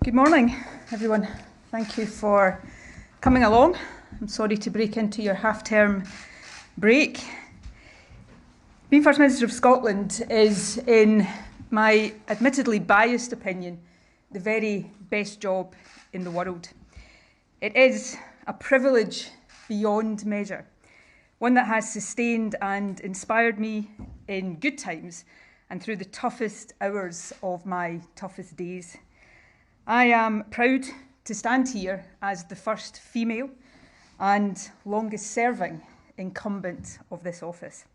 Good morning, everyone. Thank you for coming along. I'm sorry to break into your half-term break. Being First Minister of Scotland is, in my admittedly biased opinion, the very best job in the world. It is a privilege beyond measure, one that has sustained and inspired me in good times and through the toughest hours of my toughest days. I am proud to stand here as the first female and longest serving incumbent of this office.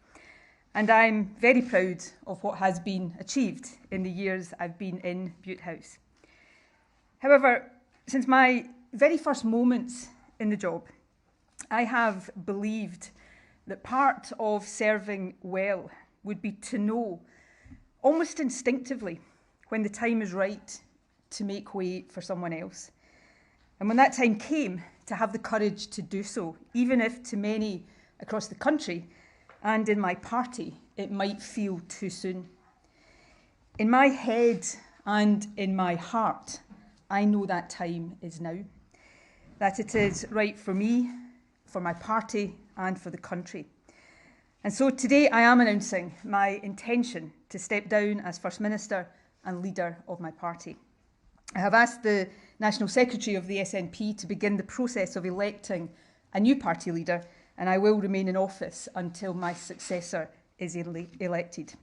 And I'm very proud of what has been achieved in the years I've been in Bute House. However, since my very first moments in the job, I have believed that part of serving well would be to know, almost instinctively, when the time is right to make way for someone else. And when that time came, to have the courage to do so, even if to many across the country and in my party, it might feel too soon. In my head and in my heart, I know that time is now, that it is right for me, for my party, and for the country. And so today I am announcing my intention to step down as First Minister and leader of my party. I have asked the National Secretary of the SNP to begin the process of electing a new party leader, and I will remain in office until my successor is elected.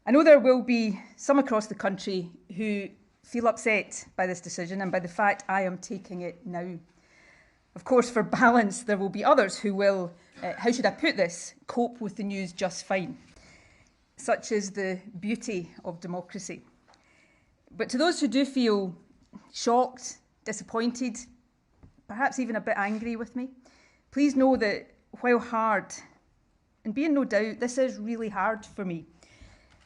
I know there will be some across the country who feel upset by this decision and by the fact I am taking it now. Of course, for balance, there will be others who will, how should I put this, cope with the news just fine. Such is the beauty of democracy. But to those who do feel shocked, disappointed, perhaps even a bit angry with me, please know that while hard, and be in no doubt, this is really hard for me.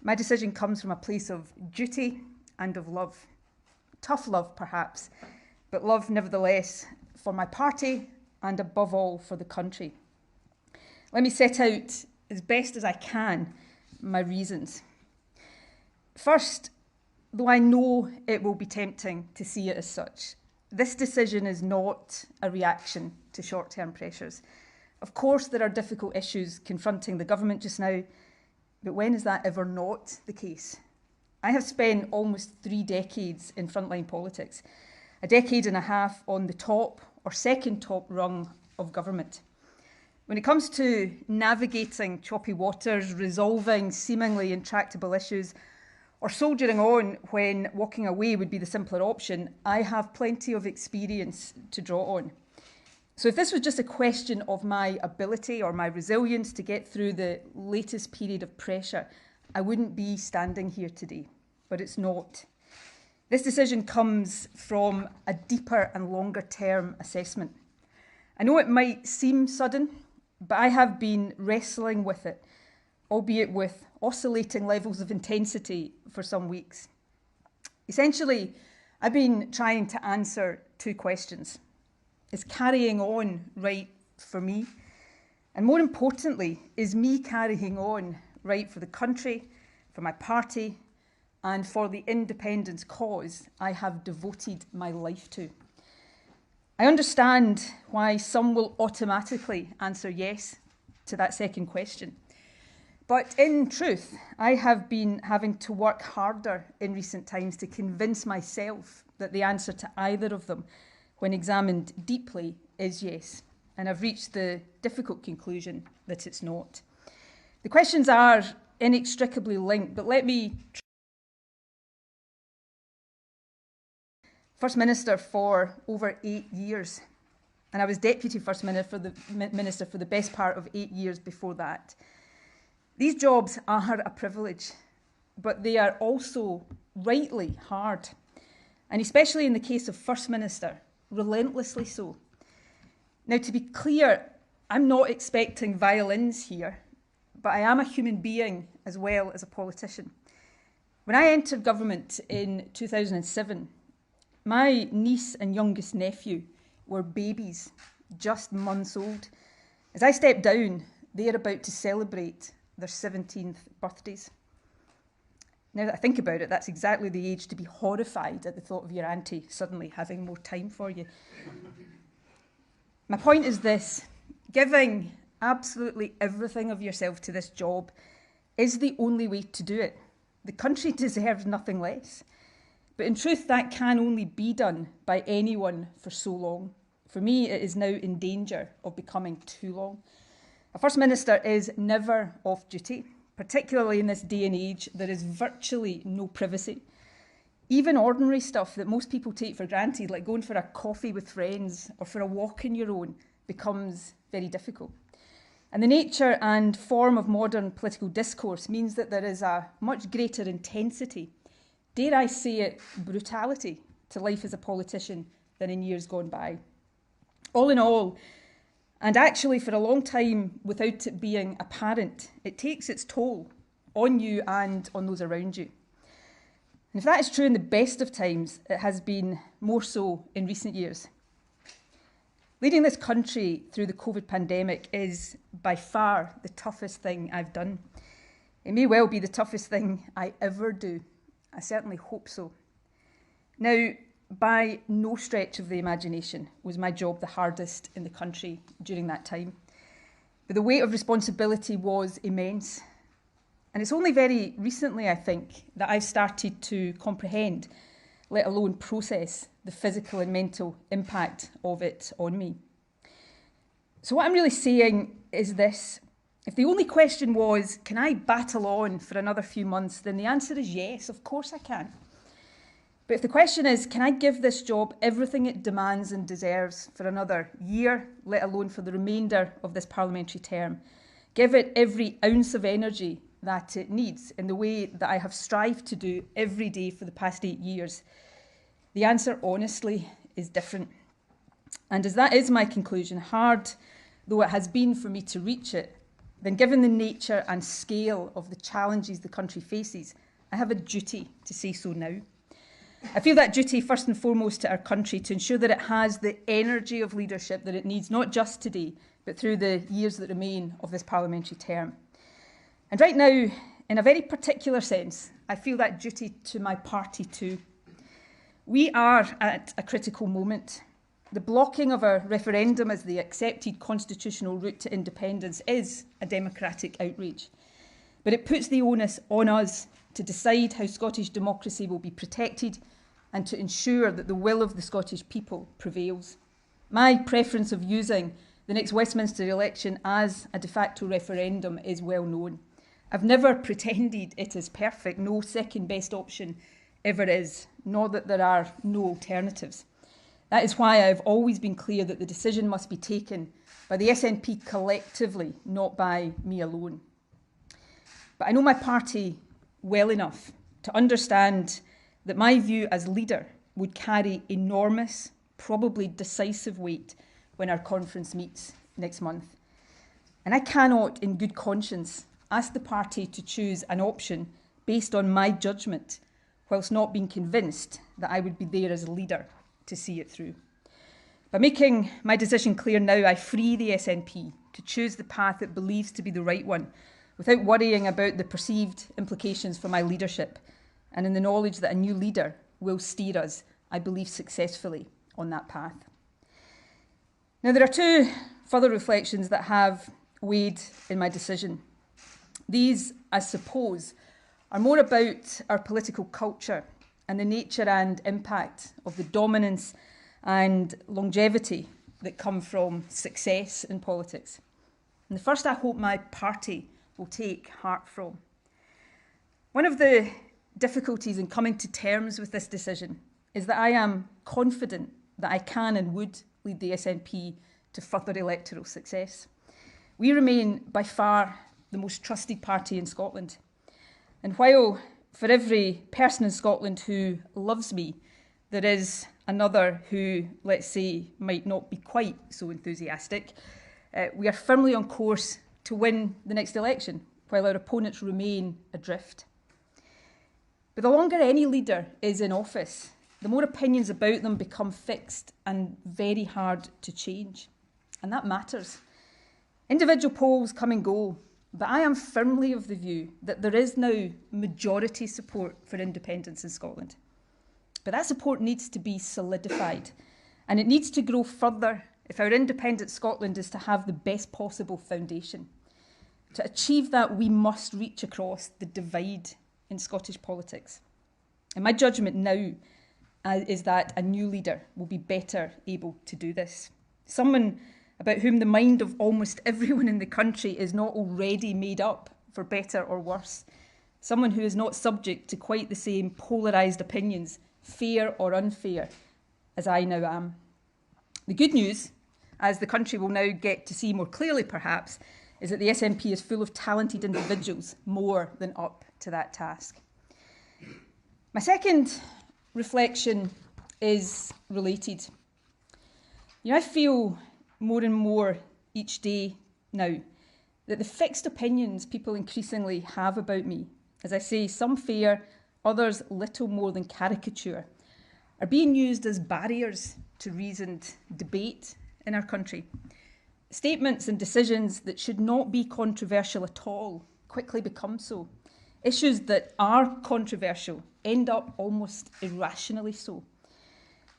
My decision comes from a place of duty and of love. Tough love, perhaps, but love nevertheless for my party and above all for the country. Let me set out as best as I can my reasons. First, though I know it will be tempting to see it as such, this decision is not a reaction to short-term pressures. Of course, there are difficult issues confronting the government just now, but when is that ever not the case? I have spent almost 3 decades in frontline politics, a decade and a half on the top or second top rung of government. When it comes to navigating choppy waters, resolving seemingly intractable issues, or soldiering on when walking away would be the simpler option, I have plenty of experience to draw on. So if this was just a question of my ability or my resilience to get through the latest period of pressure, I wouldn't be standing here today, but it's not. This decision comes from a deeper and longer term assessment. I know it might seem sudden, but I have been wrestling with it, albeit with oscillating levels of intensity for some weeks. Essentially, I've been trying to answer 2 questions. Is carrying on right for me? And more importantly, is me carrying on right for the country, for my party, and for the independence cause I have devoted my life to? I understand why some will automatically answer yes to that second question. But in truth, I have been having to work harder in recent times to convince myself that the answer to either of them, when examined deeply, is yes. And I've reached the difficult conclusion that it's not. The questions are inextricably linked, but let me First Minister for over 8 years. And I was Deputy First Minister for the best part of 8 years before that. These jobs are a privilege, but they are also rightly hard, and especially in the case of First Minister, relentlessly so. Now, to be clear, I'm not expecting violins here, but I am a human being as well as a politician. When I entered government in 2007, my niece and youngest nephew were babies, just months old. As I stepped down, they are about to celebrate their 17th birthdays. Now that I think about it, that's exactly the age to be horrified at the thought of your auntie suddenly having more time for you. My point is this: giving absolutely everything of yourself to this job is the only way to do it. The country deserves nothing less. But in truth, that can only be done by anyone for so long. For me, it is now in danger of becoming too long. A First Minister is never off duty, particularly in this day and age. There is virtually no privacy. Even ordinary stuff that most people take for granted, like going for a coffee with friends or for a walk on your own, becomes very difficult. And the nature and form of modern political discourse means that there is a much greater intensity, dare I say it, brutality to life as a politician than in years gone by. All in all, and actually for a long time without it being apparent, it takes its toll on you and on those around you. And if that is true in the best of times, it has been more so in recent years. Leading this country through the COVID pandemic is by far the toughest thing I've done. It may well be the toughest thing I ever do. I certainly hope so. Now, by no stretch of the imagination was my job the hardest in the country during that time. But the weight of responsibility was immense. And it's only very recently, I think, that I've started to comprehend, let alone process, the physical and mental impact of it on me. So what I'm really saying is this: if the only question was, can I battle on for another few months, then the answer is yes, of course I can. But if the question is, can I give this job everything it demands and deserves for another year, let alone for the remainder of this parliamentary term, give it every ounce of energy that it needs in the way that I have strived to do every day for the past 8 years, the answer, honestly, is different. And as that is my conclusion, hard though it has been for me to reach it, then given the nature and scale of the challenges the country faces, I have a duty to say so now. I feel that duty first and foremost to our country, to ensure that it has the energy of leadership that it needs, not just today, but through the years that remain of this parliamentary term. And right now, in a very particular sense, I feel that duty to my party too. We are at a critical moment. The blocking of a referendum as the accepted constitutional route to independence is a democratic outrage. But it puts the onus on us to decide how Scottish democracy will be protected and to ensure that the will of the Scottish people prevails. My preference of using the next Westminster election as a de facto referendum is well known. I've never pretended it is perfect, no second best option ever is, nor that there are no alternatives. That is why I've always been clear that the decision must be taken by the SNP collectively, not by me alone. But I know my party well enough to understand that my view as leader would carry enormous, probably decisive weight when our conference meets next month. And I cannot, in good conscience, ask the party to choose an option based on my judgment, whilst not being convinced that I would be there as a leader to see it through. By making my decision clear now, I free the SNP to choose the path it believes to be the right one, without worrying about the perceived implications for my leadership, and in the knowledge that a new leader will steer us, I believe, successfully on that path. Now, there are two further reflections that have weighed in my decision. These, I suppose, are more about our political culture and the nature and impact of the dominance and longevity that come from success in politics. And the first, I hope my party will take heart from. One of the difficulties in coming to terms with this decision is that I am confident that I can and would lead the SNP to further electoral success. We remain by far the most trusted party in Scotland. And while for every person in Scotland who loves me, there is another who, let's say, might not be quite so enthusiastic, we are firmly on course to win the next election, while our opponents remain adrift. But the longer any leader is in office, the more opinions about them become fixed and very hard to change. And that matters. Individual polls come and go, but I am firmly of the view that there is now majority support for independence in Scotland. But that support needs to be solidified, and it needs to grow further if our independent Scotland is to have the best possible foundation. To achieve that, we must reach across the divide in Scottish politics. And my judgment now is that a new leader will be better able to do this. Someone about whom the mind of almost everyone in the country is not already made up, for better or worse. Someone who is not subject to quite the same polarised opinions, fair or unfair, as I now am. The good news, as the country will now get to see more clearly perhaps, is that the SNP is full of talented individuals more than up to that task. My second reflection is related. I feel more and more each day now that the fixed opinions people increasingly have about me, as I say, some fair, others little more than caricature, are being used as barriers to reasoned debate in our country. Statements and decisions that should not be controversial at all quickly become so. Issues that are controversial end up almost irrationally so.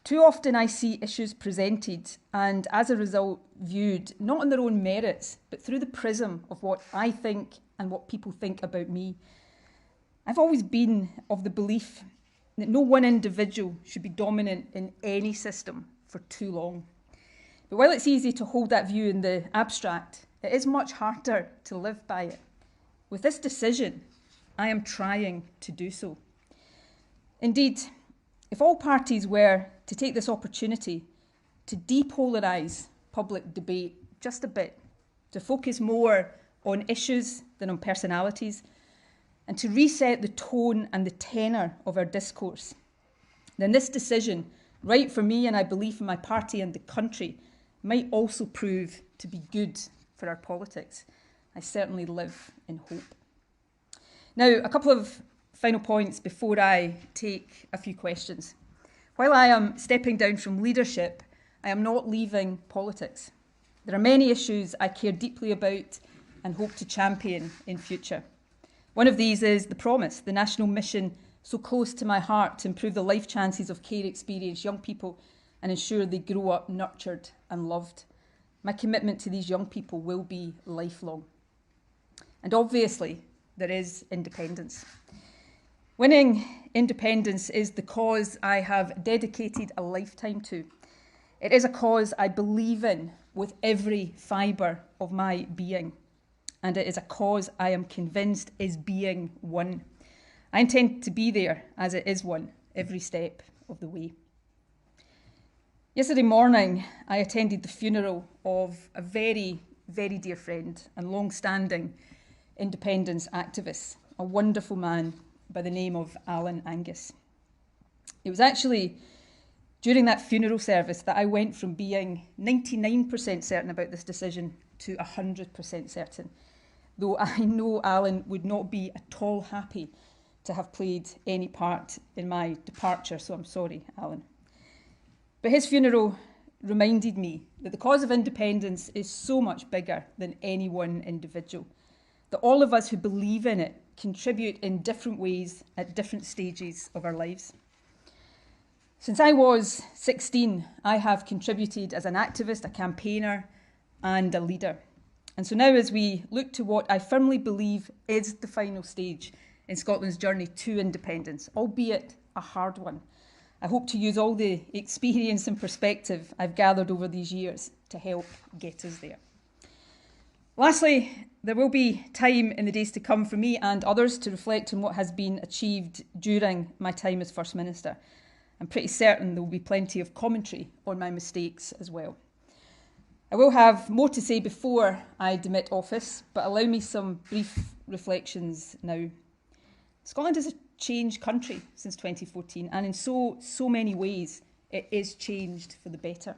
Too often I see issues presented and as a result viewed not on their own merits, but through the prism of what I think and what people think about me. I've always been of the belief that no one individual should be dominant in any system for too long. But while it's easy to hold that view in the abstract, it is much harder to live by it. With this decision, I am trying to do so. Indeed, if all parties were to take this opportunity to depolarise public debate just a bit, to focus more on issues than on personalities, and to reset the tone and the tenor of our discourse, then this decision, right for me and I believe for my party and the country, might also prove to be good for our politics. I certainly live in hope. Now, a couple of final points before I take a few questions. While I am stepping down from leadership, I am not leaving politics. There are many issues I care deeply about and hope to champion in future. One of these is the promise, the national mission so close to my heart to improve the life chances of care experienced young people and ensure they grow up nurtured and loved. My commitment to these young people will be lifelong. And obviously, there is independence. Winning independence is the cause I have dedicated a lifetime to. It is a cause I believe in with every fibre of my being. And it is a cause I am convinced is being won. I intend to be there as it is won every step of the way. Yesterday morning, I attended the funeral of a very, very dear friend and long-standing independence activist, a wonderful man by the name of Alan Angus. It was actually during that funeral service that I went from being 99% certain about this decision to 100% certain, though I know Alan would not be at all happy to have played any part in my departure, so I'm sorry, Alan. But his funeral reminded me that the cause of independence is so much bigger than any one individual, that all of us who believe in it contribute in different ways at different stages of our lives. Since I was 16, I have contributed as an activist, a campaigner, and a leader. And so now as we look to what I firmly believe is the final stage in Scotland's journey to independence, albeit a hard one, I hope to use all the experience and perspective I've gathered over these years to help get us there. Lastly, there will be time in the days to come for me and others to reflect on what has been achieved during my time as First Minister. I'm pretty certain there will be plenty of commentary on my mistakes as well. I will have more to say before I demit office, but allow me some brief reflections now. Scotland is a changed country since 2014, and in so many ways, it is changed for the better.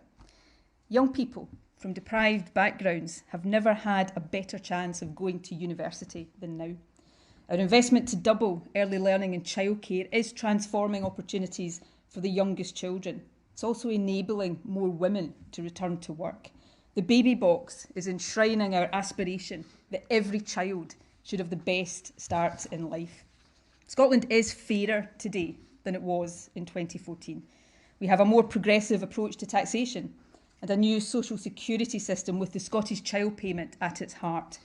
Young people from deprived backgrounds have never had a better chance of going to university than now. Our investment to double early learning and childcare is transforming opportunities for the youngest children. It's also enabling more women to return to work. The baby box is enshrining our aspiration that every child should have the best start in life. Scotland is fairer today than it was in 2014. We have a more progressive approach to taxation and a new social security system with the Scottish Child Payment at its heart.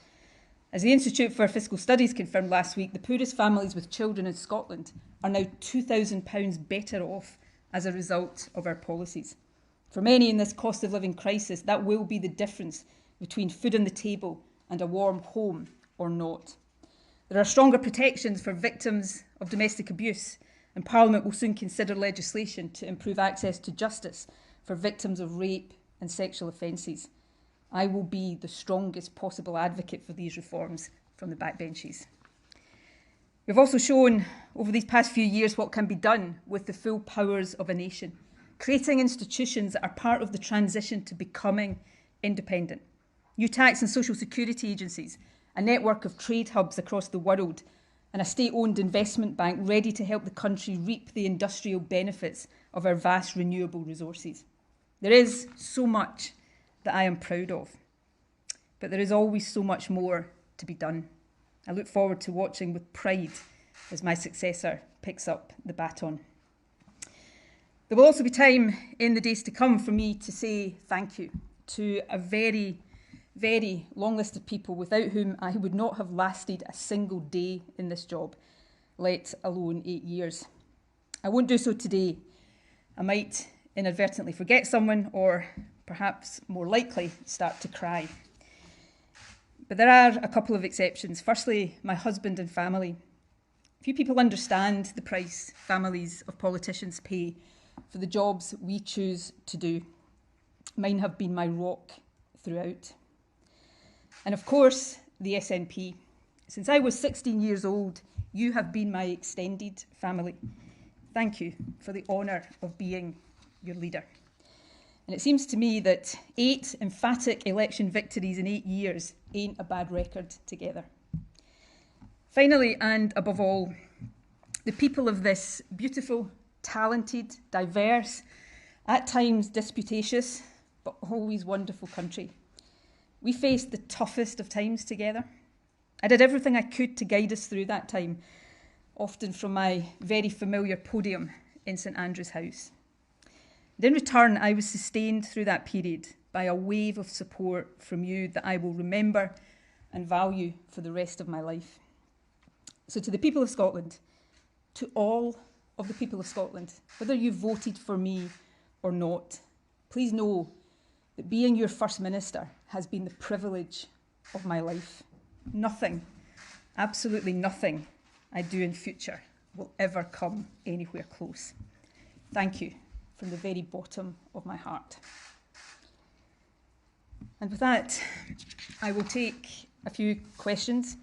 As the Institute for Fiscal Studies confirmed last week, the poorest families with children in Scotland are now £2,000 better off as a result of our policies. For many in this cost of living crisis, that will be the difference between food on the table and a warm home or not. There are stronger protections for victims of domestic abuse, and Parliament will soon consider legislation to improve access to justice for victims of rape and sexual offences. I will be the strongest possible advocate for these reforms from the backbenches. We've also shown over these past few years what can be done with the full powers of a nation, creating institutions that are part of the transition to becoming independent. New tax and social security agencies, a network of trade hubs across the world, and a state-owned investment bank ready to help the country reap the industrial benefits of our vast renewable resources. There is so much that I am proud of, but there is always so much more to be done. I look forward to watching with pride as my successor picks up the baton. There will also be time in the days to come for me to say thank you to a very, very long list of people without whom I would not have lasted a single day in this job, let alone 8 years. I won't do so today. I might inadvertently forget someone, or perhaps more likely start to cry. But there are a couple of exceptions. Firstly, my husband and family. Few people understand the price families of politicians pay for the jobs we choose to do. Mine have been my rock throughout. And of course, the SNP. Since I was 16 years old, you have been my extended family. Thank you for the honour of being your leader. And it seems to me that 8 emphatic election victories in 8 years ain't a bad record together. Finally, and above all, the people of this beautiful, talented, diverse, at times disputatious, but always wonderful country. We faced the toughest of times together. I did everything I could to guide us through that time, often from my very familiar podium in St Andrew's House. And in return, I was sustained through that period by a wave of support from you that I will remember and value for the rest of my life. So to the people of Scotland, to all of the people of Scotland, whether you voted for me or not, please know that being your First Minister has been the privilege of my life. Nothing, absolutely nothing I do in future will ever come anywhere close. Thank you from the very bottom of my heart. And with that, I will take a few questions.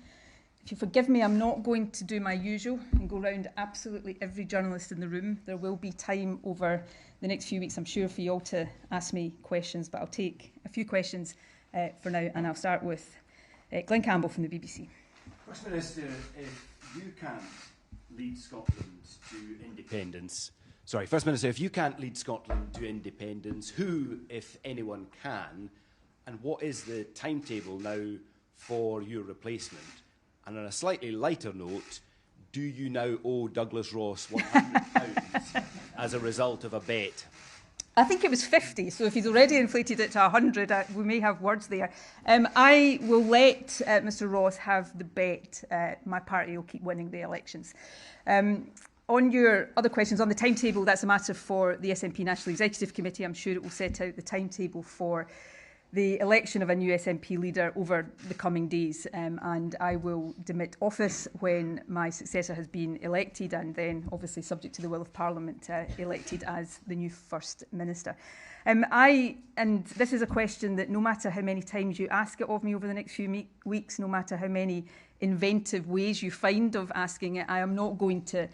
If you forgive me, I'm not going to do my usual and go round absolutely every journalist in the room. There will be time over the next few weeks, I'm sure, for you all to ask me questions, but I'll take a few questions for now, and I'll start with Glenn Campbell from the BBC. First Minister, if you can't lead Scotland to independence, First Minister, if you can't lead Scotland to independence, who, if anyone, can? And what is the timetable now for your replacement? And on a slightly lighter note, do you now owe Douglas Ross £100 as a result of a bet? I think it was 50, so if he's already inflated it to 100, we may have words there. I will let Mr Ross have the bet. My party will keep winning the elections. On your other questions, on the timetable, that's a matter for the SNP National Executive Committee. I'm sure it will set out the timetable for the election of a new SNP leader over the coming days, and I will demit office when my successor has been elected, and then, obviously subject to the will of Parliament, elected as the new First Minister. And this is a question that no matter how many times you ask it of me over the next few weeks, no matter how many inventive ways you find of asking it, I am not going to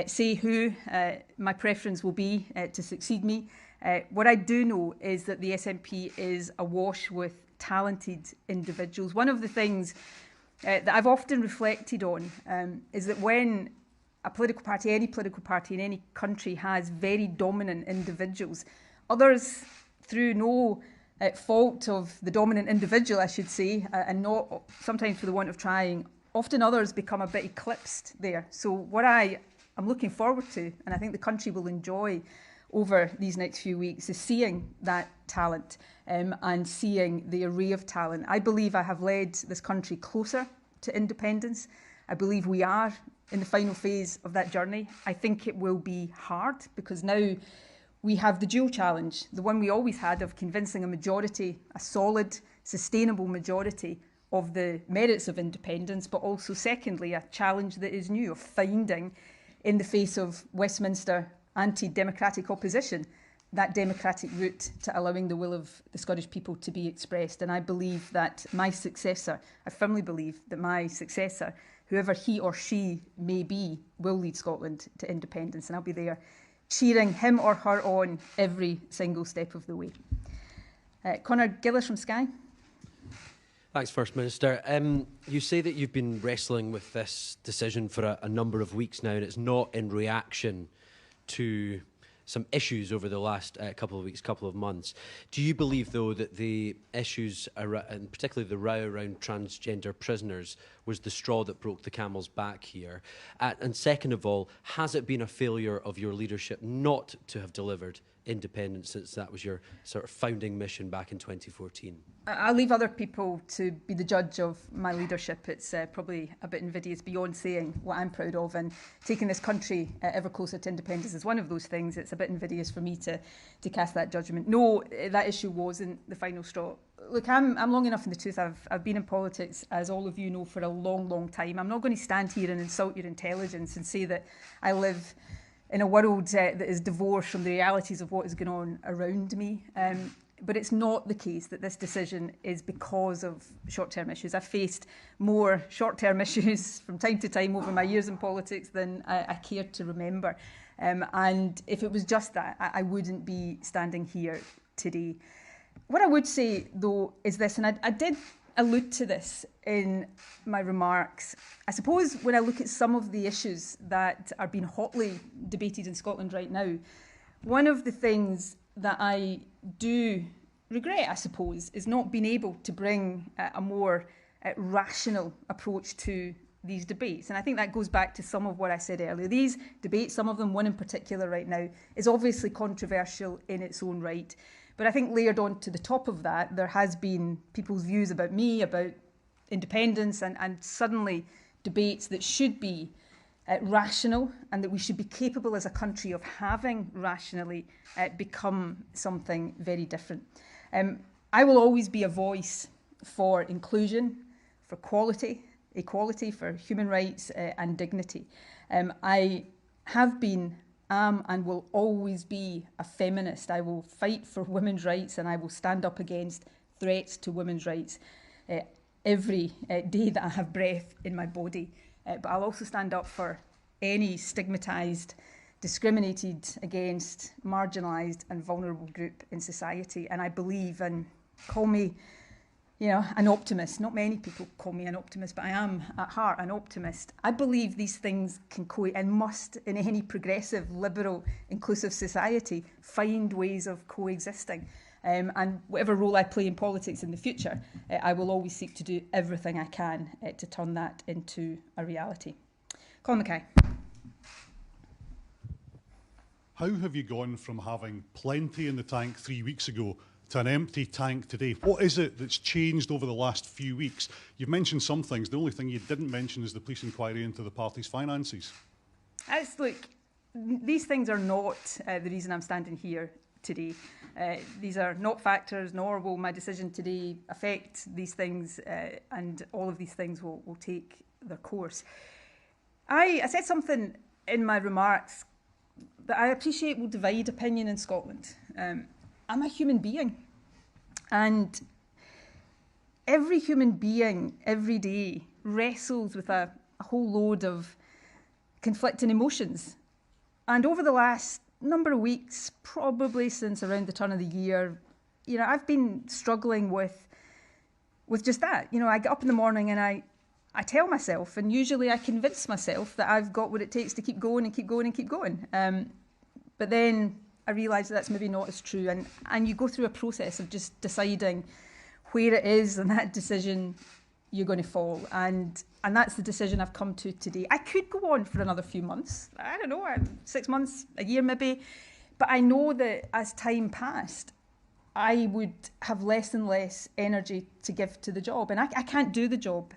say who my preference will be to succeed me. What I do know is that the SNP is awash with talented individuals. One of the things that I've often reflected on is that when a political party, any political party in any country has very dominant individuals, others, through no fault of the dominant individual, I should say, and not sometimes for the want of trying, often others become a bit eclipsed there. So what I am looking forward to, and I think the country will enjoy over these next few weeks, is seeing that talent and seeing the array of talent. I believe I have led this country closer to independence. I believe we are in the final phase of that journey. I think it will be hard because now we have the dual challenge, the one we always had of convincing a majority, a solid, sustainable majority of the merits of independence, but also secondly, a challenge that is new of finding, in the face of Westminster anti-democratic opposition, that democratic route to allowing the will of the Scottish people to be expressed. And I believe that my successor, I firmly believe that my successor, whoever he or she may be, will lead Scotland to independence. And I'll be there cheering him or her on every single step of the way. Conor Gillis from Skye. Thanks, First Minister. You say that you've been wrestling with this decision for a number of weeks now, and it's not in reaction to some issues over the last couple of weeks, couple of months. Do you believe, though, that the issues, and particularly the row around transgender prisoners, was the straw that broke the camel's back here? And second of all, has it been a failure of your leadership not to have delivered independence since that was your sort of founding mission back in 2014? I'll leave other people to be the judge of my leadership. It's probably a bit invidious beyond saying what I'm proud of, and taking this country ever closer to independence is one of those things. It's a bit invidious for me to cast that judgment. No, that issue wasn't the final straw. Look, I'm long enough in the tooth. I've been in politics, as all of you know, for a long, long time. I'm not going to stand here and insult your intelligence and say that I live in a world that is divorced from the realities of what is going on around me. But it's not the case that this decision is because of short-term issues. I've faced more short-term issues from time to time over my years in politics than I care to remember. And if it was just that, I wouldn't be standing here today. What I would say, though, is this, and I did allude to this in my remarks. I suppose when I look at some of the issues that are being hotly debated in Scotland right now, one of the things that I do regret, I suppose, is not being able to bring a more rational approach to these debates. And I think that goes back to some of what I said earlier. These debates, some of them, one in particular right now, is obviously controversial in its own right. But I think layered on to the top of that, there has been people's views about me, about independence, and suddenly debates that should be rational and that we should be capable as a country of having rationally become something very different. I will always be a voice for inclusion, for quality, equality, for human rights and dignity. I have been, am and will always be a feminist. I will fight for women's rights and I will stand up against threats to women's rights every day that I have breath in my body. But I'll also stand up for any stigmatised, discriminated against, marginalised and vulnerable group in society. And I believe, and call me, an optimist. Not many people call me an optimist, but I am at heart an optimist. I believe these things can and must, in any progressive, liberal, inclusive society, find ways of coexisting. And whatever role I play in politics in the future, I will always seek to do everything I can to turn that into a reality. Colin Mackay. How have you gone from having plenty in the tank 3 weeks ago to an empty tank today? What is it that's changed over the last few weeks? You've mentioned some things. The only thing you didn't mention is the police inquiry into the party's finances. Look, these things are not the reason I'm standing here today. These are not factors, nor will my decision today affect these things, and all of these things will take their course. I said something in my remarks that I appreciate will divide opinion in Scotland. I'm a human being, and every human being every day wrestles with a whole load of conflicting emotions. And over the last number of weeks, probably since around the turn of the year, I've been struggling with just that. I get up in the morning and I tell myself, and usually I convince myself that I've got what it takes to keep going and keep going and keep going. But then I realise that's maybe not as true. And you go through a process of just deciding where it is and that decision you're going to fall. And that's the decision I've come to today. I could go on for another few months. I don't know, 6 months, a year maybe. But I know that as time passed, I would have less and less energy to give to the job. And I can't do the job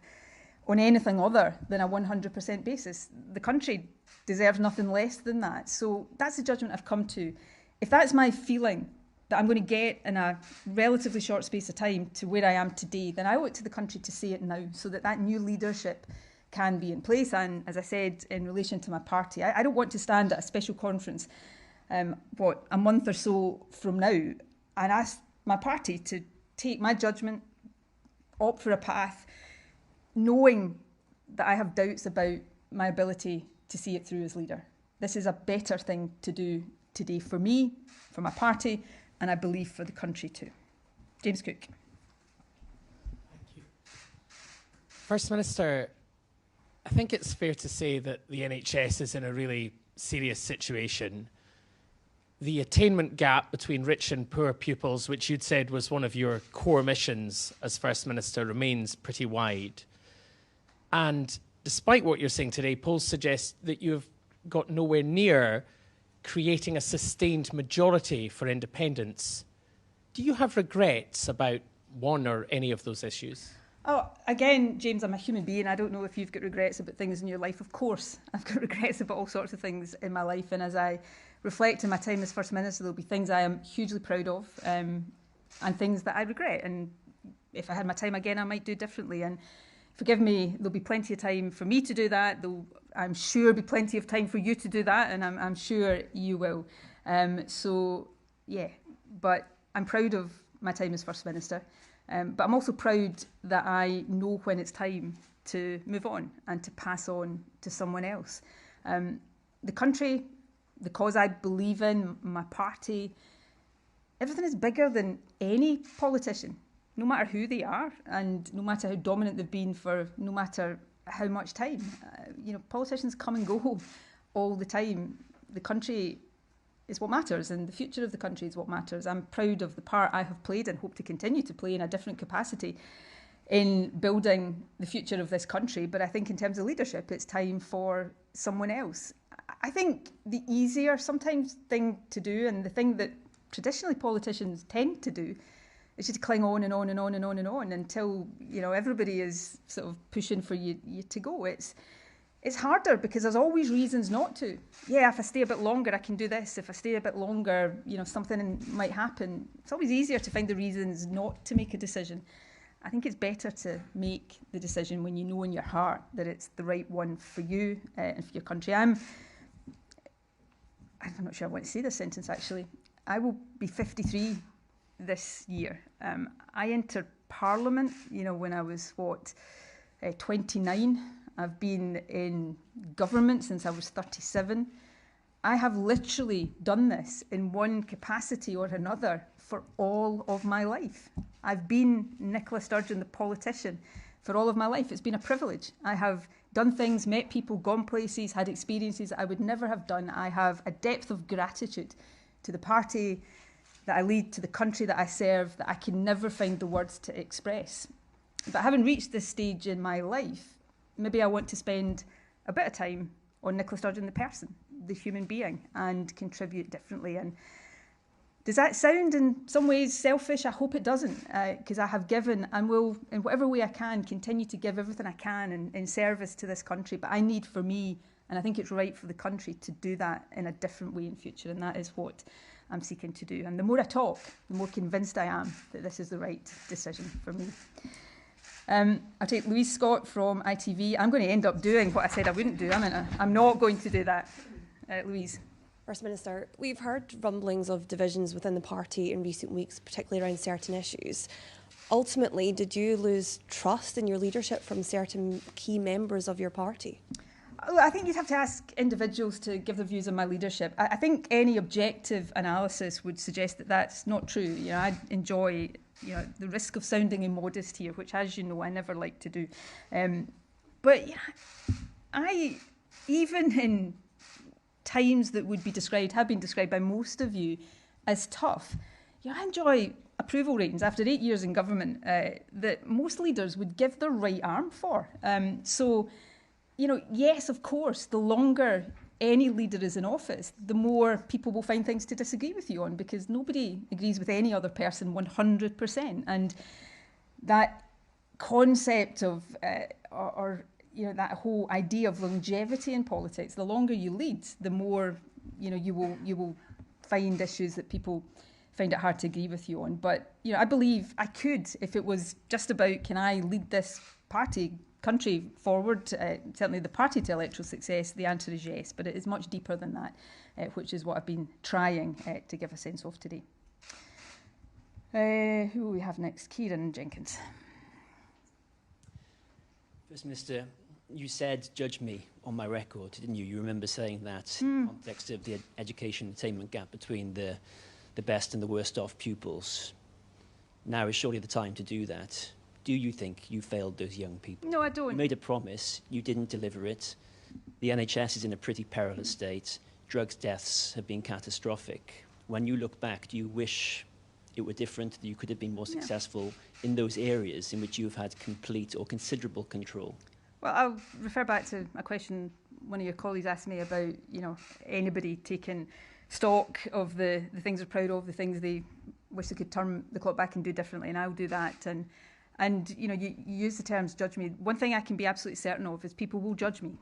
on anything other than a 100% basis. The country deserves nothing less than that. So that's the judgment I've come to. If that's my feeling, that I'm going to get in a relatively short space of time to where I am today, then I owe it to the country to say it now, so that that new leadership can be in place. And as I said, in relation to my party, I don't want to stand at a special conference, a month or so from now, and ask my party to take my judgment, opt for a path, knowing that I have doubts about my ability to see it through as leader. This is a better thing to do today for me, for my party, and I believe for the country too. James Cook. Thank you. First Minister, I think it's fair to say that the NHS is in a really serious situation. The attainment gap between rich and poor pupils, which you'd said was one of your core missions as First Minister, remains pretty wide. And despite what you're saying today, polls suggest that you've got nowhere near creating a sustained majority for independence. Do you have regrets about one or any of those issues? Oh, again, James, I'm a human being. I don't know if you've got regrets about things in your life. Of course, I've got regrets about all sorts of things in my life. And as I reflect on my time as First Minister, there'll be things I am hugely proud of and things that I regret. And if I had my time again, I might do differently. And forgive me, there'll be plenty of time for me to do that. I'm sure be plenty of time for you to do that, and I'm sure you will. So, yeah, but I'm proud of my time as First Minister. But I'm also proud that I know when it's time to move on and to pass on to someone else. The country, the cause I believe in, my party, everything is bigger than any politician, no matter who they are and no matter how dominant they've been for no matter how much time. Politicians come and go all the time. The country is what matters, and the future of the country is what matters. I'm proud of the part I have played and hope to continue to play in a different capacity in building the future of this country. But I think in terms of leadership, it's time for someone else. I think the easier sometimes thing to do, and the thing that traditionally politicians tend to do, is just to cling on and on and on and on and on until everybody is sort of pushing for you to go. It's harder because there's always reasons not to. Yeah, if I stay a bit longer, I can do this. If I stay a bit longer, something might happen. It's always easier to find the reasons not to make a decision. I think it's better to make the decision when you know in your heart that it's the right one for you and for your country. I'm not sure I want to say this sentence actually. I will be 53 this year. I entered Parliament, when I was 29. I've been in government since I was 37. I have literally done this in one capacity or another for all of my life. I've been Nicola Sturgeon, the politician, for all of my life. It's been a privilege. I have done things, met people, gone places, had experiences that I would never have done. I have a depth of gratitude to the party that I lead, to the country that I serve, that I can never find the words to express. But having reached this stage in my life, maybe I want to spend a bit of time on Nicola Sturgeon, the person, the human being, and contribute differently. And does that sound in some ways selfish? I hope it doesn't, because I have given and will, in whatever way I can, continue to give everything I can in service to this country. But I need for me, and I think it's right for the country, to do that in a different way in future, and that is what I'm seeking to do. And the more I talk, the more convinced I am that this is the right decision for me. I'll take Louise Scott from ITV. I'm going to end up doing what I said I wouldn't do. I'm not going to do that. Louise. First Minister, we've heard rumblings of divisions within the party in recent weeks, particularly around certain issues. Ultimately, did you lose trust in your leadership from certain key members of your party? I think you'd have to ask individuals to give their views on my leadership. I think any objective analysis would suggest that that's not true. I enjoy the risk of sounding immodest here, which, as you know, I never like to do. But I, even in times that would be described, have been described by most of you as tough, I enjoy approval ratings after 8 years in government that most leaders would give their right arm for. So, yes, of course, the longer any leader is in office, the more people will find things to disagree with you on, because nobody agrees with any other person 100%. And that concept of, that whole idea of longevity in politics, the longer you lead, the more, you will find issues that people find it hard to agree with you on. But, I believe I could, if it was just about, can I lead this country forward, certainly the party to electoral success, the answer is yes. But it is much deeper than that, which is what I've been trying to give a sense of today. Who will we have next? Kieran Jenkins. First Minister, you said, judge me on my record, didn't you? You remember saying that in the context of the education attainment gap between the best and the worst off pupils. Now is surely the time to do that. Do you think you failed those young people? No, I don't. You made a promise, you didn't deliver it. The NHS is in a pretty perilous state. Drugs deaths have been catastrophic. When you look back, do you wish it were different, that you could have been more successful in those areas in which you've had complete or considerable control? Well, I'll refer back to a question one of your colleagues asked me about, anybody taking stock of the things they're proud of, the things they wish they could turn the clock back and do differently, and I'll do that. And you use the terms judge me. One thing I can be absolutely certain of is people will judge me.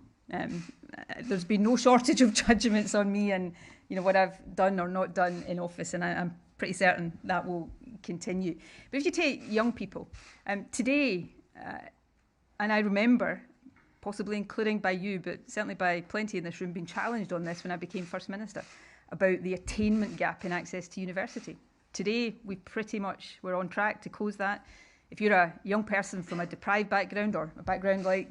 There's been no shortage of judgments on me and what I've done or not done in office, and I'm pretty certain that will continue. But if you take young people, today, and I remember, possibly including by you, but certainly by plenty in this room, being challenged on this when I became First Minister, about the attainment gap in access to university. Today, we're on track to close that. If you're a young person from a deprived background or a background like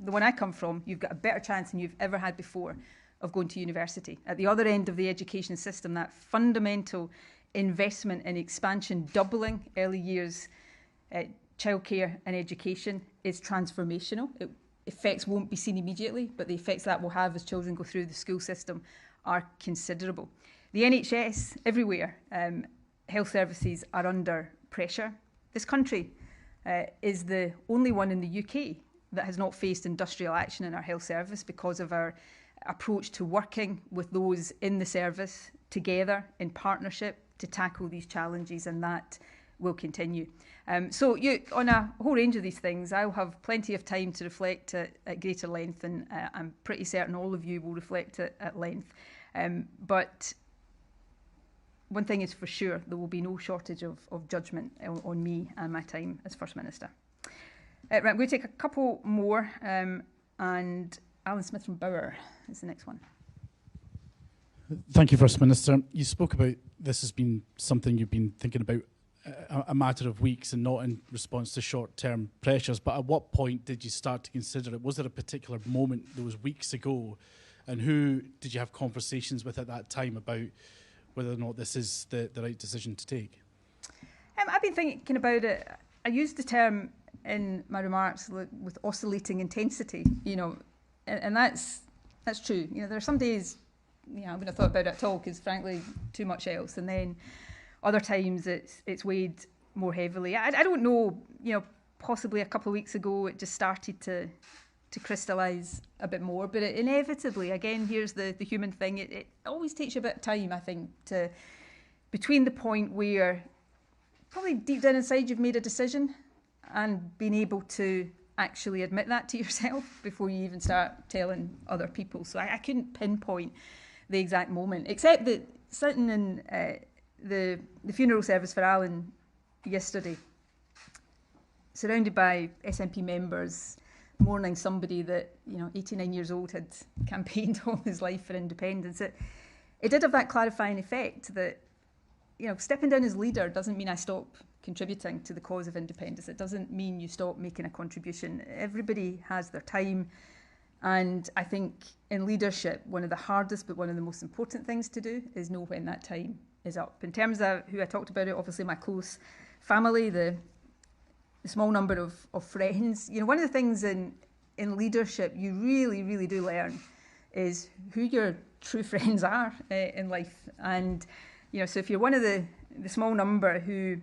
the one I come from, you've got a better chance than you've ever had before of going to university. At the other end of the education system, that fundamental investment in expansion, doubling early years childcare and education is transformational. Effects won't be seen immediately, but the effects that will have as children go through the school system are considerable. The NHS everywhere, health services are under pressure. This country is the only one in the UK that has not faced industrial action in our health service because of our approach to working with those in the service together in partnership to tackle these challenges, and that will continue. So on a whole range of these things, I'll have plenty of time to reflect at greater length, and I'm pretty certain all of you will reflect at length. But one thing is for sure, there will be no shortage of judgment on me and my time as First Minister. Right, I'm going to take a couple more, and Alan Smith from Bauer is the next one. Thank you, First Minister. You spoke about this has been something you've been thinking about a matter of weeks and not in response to short-term pressures, but at what point did you start to consider it? Was there a particular moment those weeks ago, and who did you have conversations with at that time about whether or not this is the right decision to take? I've been thinking about it. I used the term in my remarks with oscillating intensity, and that's true. There are some days, I wouldn't have thought about it at all because, frankly, too much else. And then other times it's weighed more heavily. I don't know, possibly a couple of weeks ago it just started to crystallise a bit more. But it inevitably, again, here's the human thing, it always takes you a bit of time, I think, between the point where probably deep down inside you've made a decision and being able to actually admit that to yourself before you even start telling other people. So I couldn't pinpoint the exact moment, except that sitting in the funeral service for Alan yesterday, surrounded by SNP members mourning somebody that 89 years old had campaigned all his life for independence, it did have that clarifying effect that stepping down as leader doesn't mean I stop contributing to the cause of independence. It doesn't mean you stop making a contribution. Everybody has their time, and I think in leadership one of the hardest but one of the most important things to do is know when that time is up. In terms of who I talked about it, obviously my close family, the small number of friends. One of the things in leadership you really, really do learn is who your true friends are in life. And, so if you're one of the small number who,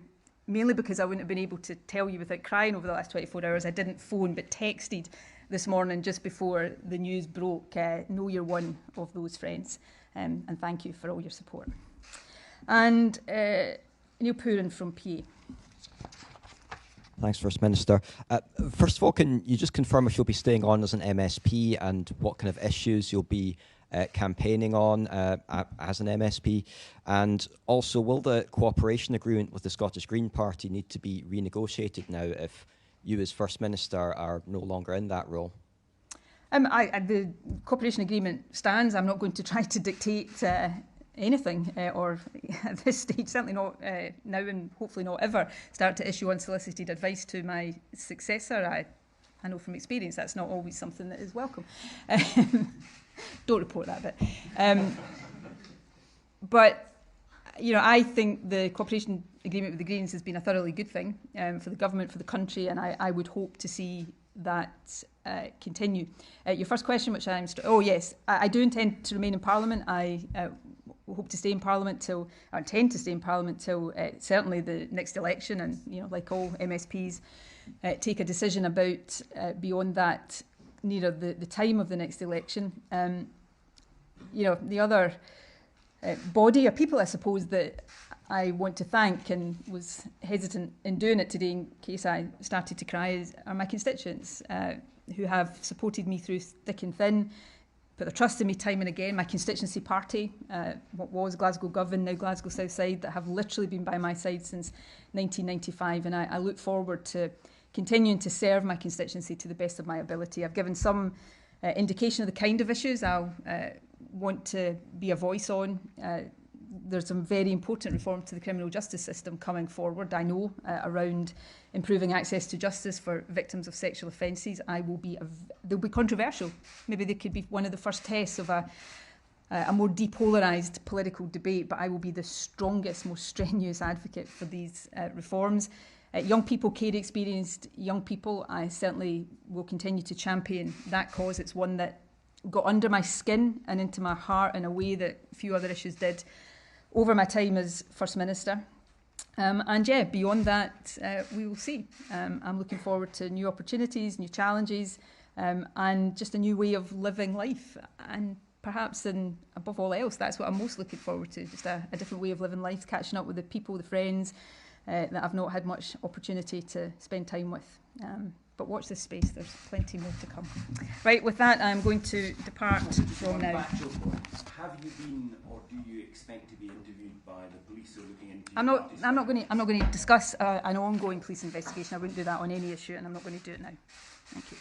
mainly because I wouldn't have been able to tell you without crying over the last 24 hours, I didn't phone but texted this morning just before the news broke, know you're one of those friends. And thank you for all your support. And Neil Pooran from PA. Thanks, First Minister. First of all, can you just confirm if you'll be staying on as an MSP and what kind of issues you'll be campaigning on as an MSP? And also, will the cooperation agreement with the Scottish Green Party need to be renegotiated now if you as First Minister are no longer in that role? The cooperation agreement stands. I'm not going to try to dictate anything, or at this stage, certainly not now and hopefully not ever, start to issue unsolicited advice to my successor. I know from experience that's not always something that is welcome. Don't report that bit. But, I think the cooperation agreement with the Greens has been a thoroughly good thing for the government, for the country, and I would hope to see that continue. Your first question, which yes, I do intend to remain in Parliament. I hope to stay in Parliament I intend to stay in Parliament till certainly the next election, and like all MSPs, take a decision about beyond that nearer the time of the next election. The other body or people, I suppose, that I want to thank, and was hesitant in doing it today in case I started to cry, are my constituents who have supported me through thick and thin, put their trust in me time and again. My constituency party, what was Glasgow Govan, now Glasgow Southside, that have literally been by my side since 1995, and I look forward to continuing to serve my constituency to the best of my ability. I've given some indication of the kind of issues I'll want to be a voice on. There's some very important reform to the criminal justice system coming forward, I know, around improving access to justice for victims of sexual offences. They'll be controversial. Maybe they could be one of the first tests of a more depolarised political debate, but I will be the strongest, most strenuous advocate for these reforms. Young people, care-experienced young people, I certainly will continue to champion that cause. It's one that got under my skin and into my heart in a way that few other issues did over my time as First Minister. Beyond that, we will see. I'm looking forward to new opportunities, new challenges, and just a new way of living life. And perhaps, above all else, that's what I'm most looking forward to, just a different way of living life, catching up with the people, the friends that I've not had much opportunity to spend time with. But watch this space, there's plenty more to come. Right, with that, I'm going to depart from now. Have you been, or do you expect to be interviewed by the police or looking into? I'm not going to discuss an ongoing police investigation. I wouldn't do that on any issue, and I'm not going to do it now. Thank you.